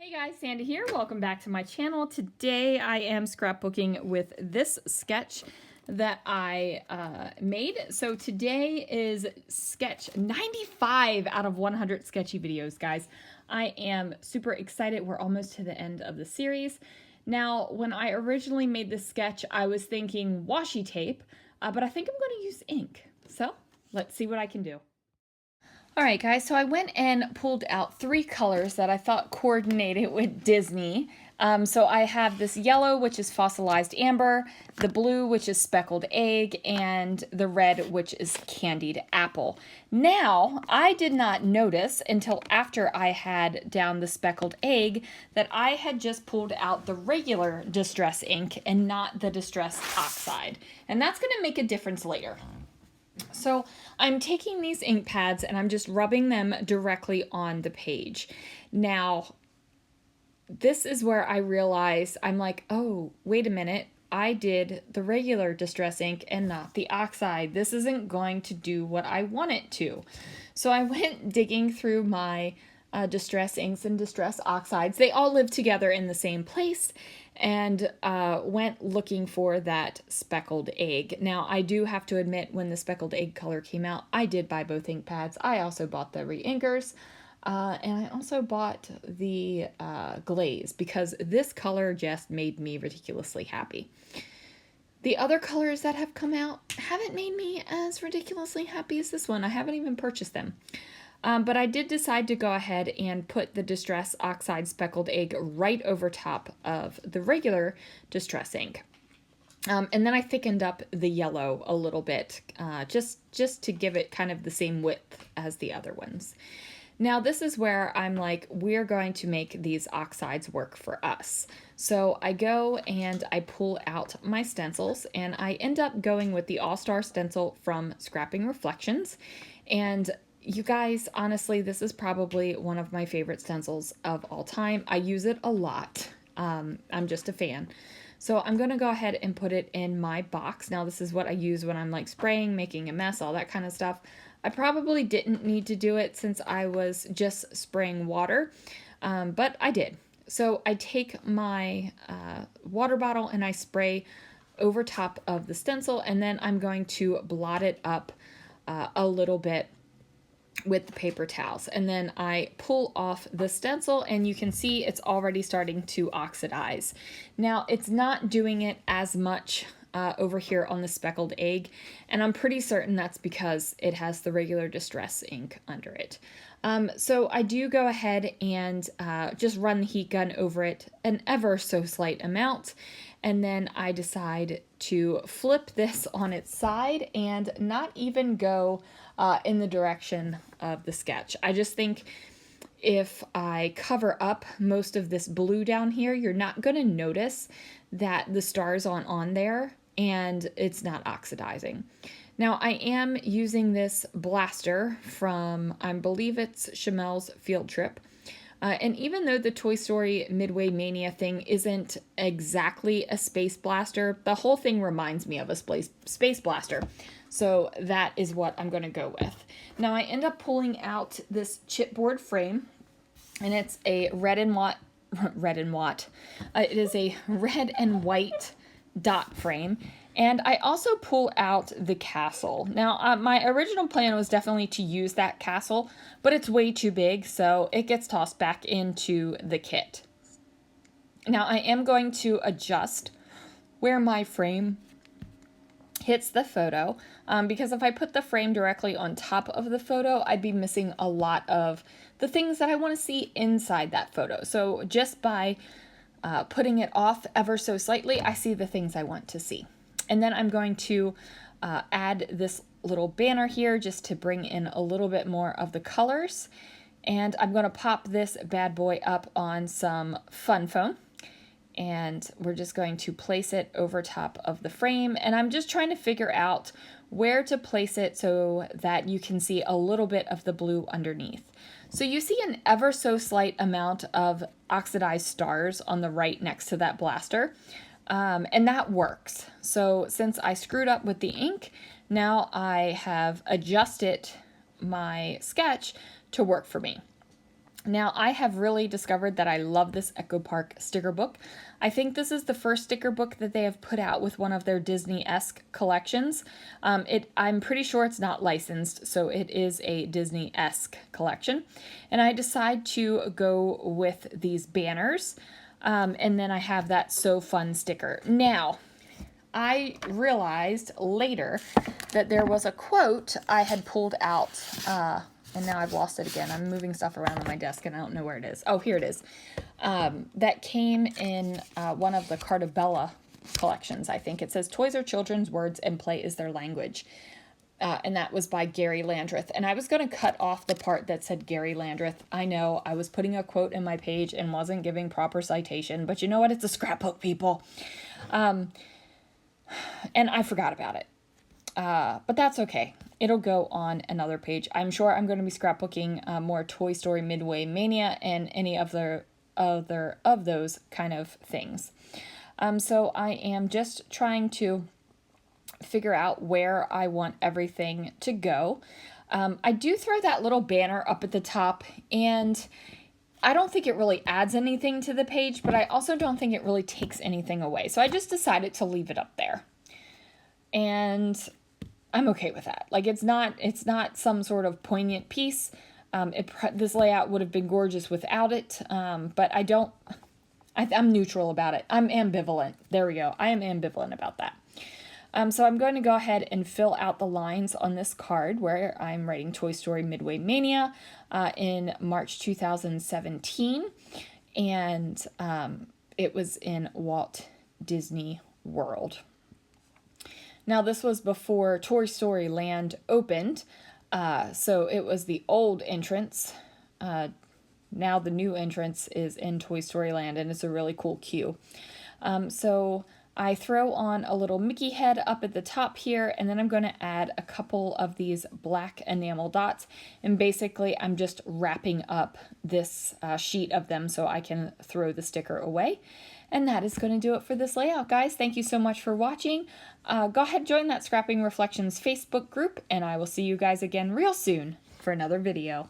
Hey guys, Sandy here. Welcome back to my channel. Today I am scrapbooking with this sketch that I made. So today is sketch 95 out of 100 sketchy videos, guys. I am super excited. We're almost to the end of the series. Now, when I originally made this sketch, I was thinking washi tape, but I think I'm going to use ink. So let's see what I can do. All right, guys, so I went and pulled out 3 colors that I thought coordinated with Disney. So I have this yellow, which is fossilized amber, the blue, which is speckled egg, and the red, which is candied apple. Now, I did not notice until after I had down the speckled egg that I had just pulled out the regular Distress ink and not the Distress Oxide. And that's going to make a difference later. So I'm taking these ink pads and I'm just rubbing them directly on the page. Now, this is where I realize I'm like, oh, wait a minute. I did the regular Distress ink and not the oxide. This isn't going to do what I want it to. So I went digging through my Distress inks and Distress oxides. They all live together in the same place, and went looking for that speckled egg. Now, I do have to admit, when the speckled egg color came out, I did buy both ink pads. I also bought the re-inkers, and I also bought the glaze, because this color just made me ridiculously happy. The other colors that have come out haven't made me as ridiculously happy as this one. I haven't even purchased them. But I did decide to go ahead and put the Distress Oxide Speckled Egg right over top of the regular Distress ink. And then I thickened up the yellow a little bit, just to give it kind of the same width as the other ones. Now, this is where I'm like, we're going to make these oxides work for us. So I go and I pull out my stencils, and I end up going with the All-Star stencil from Scrapping Reflections. And you guys, honestly, this is probably one of my favorite stencils of all time. I use it a lot. I'm just a fan. So I'm going to go ahead and put it in my box. Now, this is what I use when I'm like spraying, making a mess, all that kind of stuff. I probably didn't need to do it since I was just spraying water, but I did. So I take my water bottle and I spray over top of the stencil, and then I'm going to blot it up a little bit with the paper towels, and then I pull off the stencil, and you can see it's already starting to oxidize. Now, it's not doing it as much over here on the speckled egg, and I'm pretty certain that's because it has the regular Distress ink under it. So I do go ahead and just run the heat gun over it an ever so slight amount, and then I decide to flip this on its side and not even go in the direction of the sketch. I just think if I cover up most of this blue down here, you're not going to notice that the stars aren't on there and it's not oxidizing. Now, I am using this blaster from, I believe it's Chamel's Field Trip. And even though the Toy Story Midway Mania thing isn't exactly a space blaster, the whole thing reminds me of a space blaster. So that is what I'm going to go with. Now, I end up pulling out this chipboard frame, and it's a red and white. It is a red and white dot frame. And I also pull out the castle. Now, my original plan was definitely to use that castle, but it's way too big, so it gets tossed back into the kit. Now, I am going to adjust where my frame hits the photo, because if I put the frame directly on top of the photo, I'd be missing a lot of the things that I want to see inside that photo. So just by putting it off ever so slightly, I see the things I want to see. And then I'm going to add this little banner here just to bring in a little bit more of the colors. And I'm going to pop this bad boy up on some fun foam. And we're just going to place it over top of the frame. And I'm just trying to figure out where to place it so that you can see a little bit of the blue underneath. So you see an ever so slight amount of oxidized stars on the right next to that blaster. And that works. So since I screwed up with the ink, now I have adjusted my sketch to work for me. Now, I have really discovered that I love this Echo Park sticker book. I think this is the first sticker book that they have put out with one of their Disney-esque collections. I'm pretty sure it's not licensed, so it is a Disney-esque collection. And I decide to go with these banners, and then I have that So Fun sticker. Now, I realized later that there was a quote I had pulled out, and now I've lost it again. I'm moving stuff around on my desk and I don't know where it is. Oh, here it is. That came in one of the Cartabella collections, I think. It says, "Toys are children's words and play is their language." And that was by Gary Landreth. And I was going to cut off the part that said Gary Landreth. I know I was putting a quote in my page and wasn't giving proper citation, but you know what? It's a scrapbook, people. And I forgot about it. But that's okay. It'll go on another page. I'm sure I'm going to be scrapbooking more Toy Story Midway Mania and any other of those kind of things. So I am just trying to figure out where I want everything to go. I do throw that little banner up at the top, and I don't think it really adds anything to the page, but I also don't think it really takes anything away. So I just decided to leave it up there. And I'm okay with that. Like, it's not some sort of poignant piece. This layout would have been gorgeous without it, but I'm neutral about it. I'm ambivalent. There we go. I am ambivalent about that. So I'm going to go ahead and fill out the lines on this card where I'm writing Toy Story Midway Mania in March 2017. And it was in Walt Disney World. Now, this was before Toy Story Land opened, so it was the old entrance. Now the new entrance is in Toy Story Land, and it's a really cool queue. So I throw on a little Mickey head up at the top here, and then I'm going to add a couple of these black enamel dots, and basically I'm just wrapping up this sheet of them so I can throw the sticker away. And that is going to do it for this layout, guys. Thank you so much for watching. Go ahead and join that Scrapping Reflections Facebook group, and I will see you guys again real soon for another video.